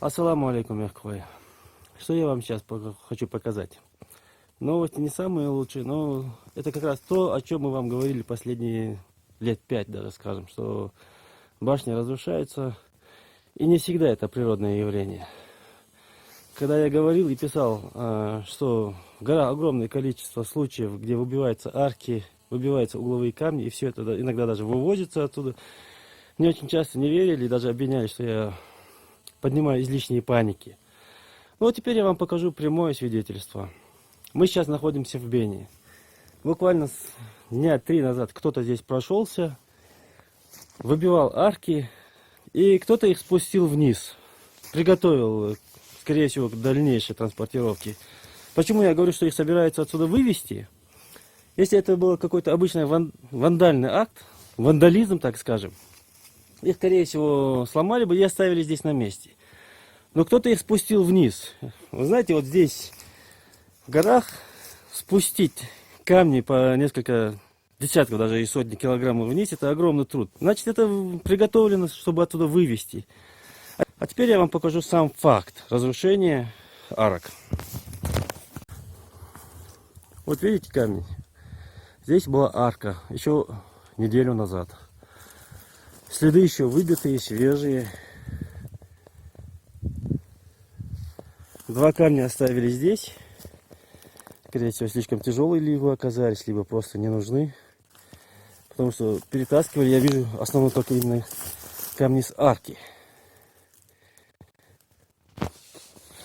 Ассаламу алейкум, мягкой. Что я вам сейчас хочу показать? Новости не самые лучшие, но это как раз то, о чем мы вам говорили последние лет 5 даже, скажем, что башни разрушаются, и не всегда это природное явление. Когда я говорил и писал, что в горах огромное количество случаев, где выбиваются арки, выбиваются угловые камни, и все это иногда даже вывозится оттуда, мне очень часто не верили и даже обвиняли, что я поднимаю излишние паники. Ну вот теперь я вам покажу прямое свидетельство. Мы сейчас находимся в Бени. Буквально дня 3 назад кто-то здесь прошелся, выбивал арки, и кто-то их спустил вниз. Приготовил, скорее всего, к дальнейшей транспортировке. Почему я говорю, что их собираются отсюда вывести? Если это был какой-то обычный вандальный акт, вандализм, так скажем, их, скорее всего, сломали бы и оставили здесь на месте. Но кто-то их спустил вниз. Вы знаете, вот здесь, в горах, спустить камни по несколько десятков, даже и сотни килограммов вниз, это огромный труд. Значит, это приготовлено, чтобы оттуда вывести. А теперь я вам покажу сам факт разрушения арок. Вот видите камень? Здесь была арка еще неделю назад. Следы еще выбитые, свежие. 2 камня оставили здесь. Скорее всего, слишком тяжелые либо оказались, либо просто не нужны. Потому что перетаскивали, я вижу, основном только именно камни с арки.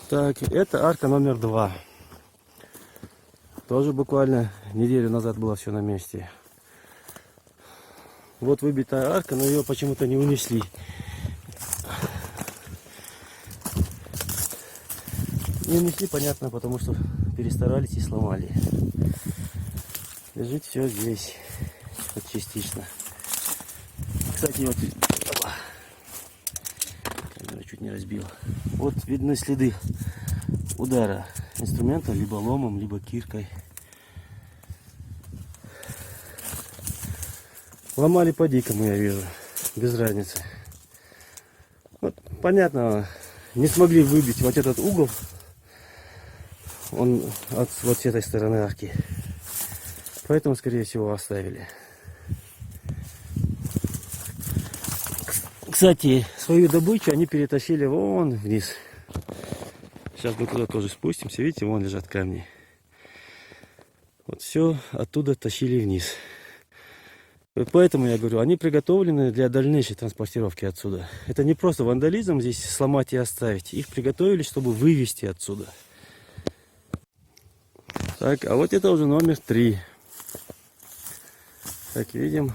Так, это арка номер 2. Тоже буквально неделю назад было все на месте. Вот выбитая арка, но ее почему-то не унесли. Не унесли, понятно, потому что перестарались и сломали. Лежит все здесь, вот частично. Кстати, вот камера чуть не разбила. Вот видны следы удара инструмента либо ломом, либо киркой. Ломали по-дикому, я вижу, без разницы. Вот, понятно, не смогли выбить вот этот угол, он от вот с этой стороны арки. Поэтому, скорее всего, оставили. Кстати, свою добычу они перетащили вон вниз. Сейчас мы туда тоже спустимся. Видите, вон лежат камни. Вот все оттуда тащили вниз. Поэтому я говорю, они приготовлены для дальнейшей транспортировки отсюда. Это не просто вандализм здесь сломать и оставить. Их приготовили, чтобы вывести отсюда. Так, а вот это уже номер 3. Как видим,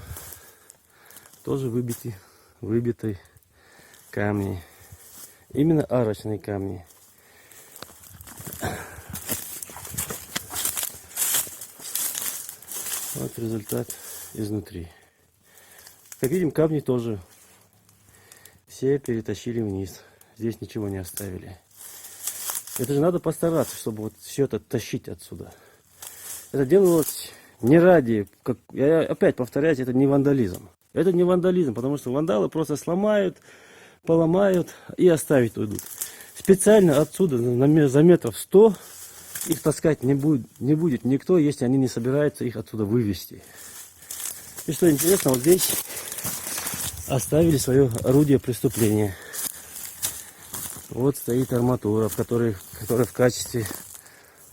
тоже выбитые камни. Именно арочные камни. Вот результат изнутри. Как видим, камни тоже все перетащили вниз. Здесь ничего не оставили. Это же надо постараться, чтобы вот все это тащить отсюда. Это делалось не ради, как я опять повторяюсь, это не вандализм. Это не вандализм, потому что вандалы просто сломают, поломают и оставить уйдут. Специально отсюда за метров 100 их таскать не будет никто, если они не собираются их отсюда вывести. И что интересно, вот здесь оставили свое орудие преступления. Вот стоит арматура, которую в качестве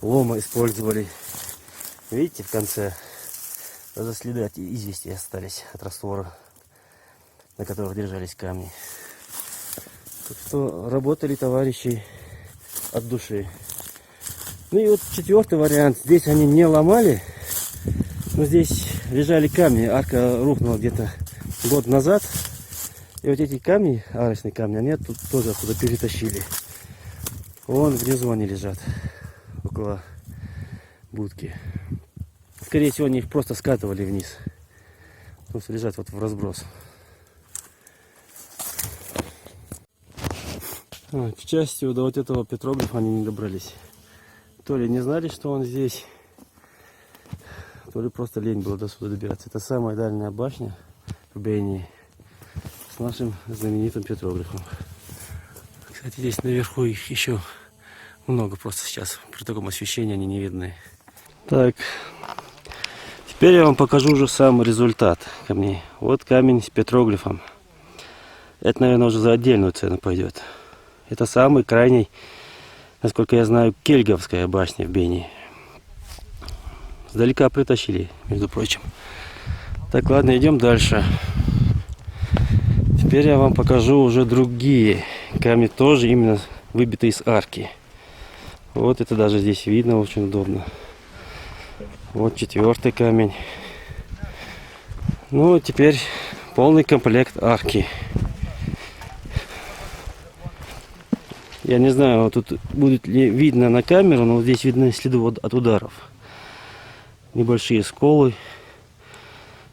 лома использовали. Видите, в конце даже следы от извести остались от раствора, на которых держались камни. Так что работали товарищи от души. Ну и вот 4-й вариант. Здесь они не ломали, но здесь лежали камни. Арка рухнула где-то год назад. И вот эти камни, арочные камни, они тут тоже оттуда перетащили. Вон внизу они лежат, около будки. Скорее всего, они их просто скатывали вниз. Просто лежат вот в разброс. К счастью, до вот этого петроглифа они не добрались. То ли не знали, что он здесь, то ли просто лень было до сюда добираться. Это самая дальняя башня в Бени с нашим знаменитым петроглифом. Кстати, здесь наверху их еще много, просто сейчас при таком освещении они не видны. Так, теперь я вам покажу уже сам результат камней. Вот камень с петроглифом. Это, наверное, уже за отдельную цену пойдет. Это самый крайний, насколько я знаю, кельговская башня в Бении. Сдалека притащили, между прочим. Так, ладно, идем дальше. Теперь я вам покажу уже другие камни, тоже именно выбитые из арки. Вот это даже здесь видно, очень удобно. Вот 4-й камень. Ну, теперь полный комплект арки. Я не знаю, вот тут будет ли видно на камеру, но вот здесь видны следы от ударов. Небольшие сколы.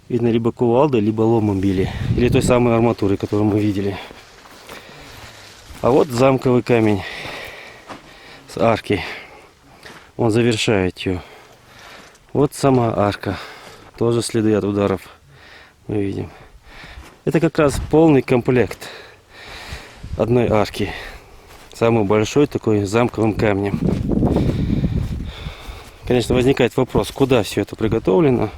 Видно, либо кувалдой, либо ломом били. Или той самой арматурой, которую мы видели. А вот замковый камень с арки. Он завершает ее. Вот сама арка. Тоже следы от ударов мы видим. Это как раз полный комплект одной арки. Самый большой такой замковым камнем. Конечно, возникает вопрос, куда все это приготовлено.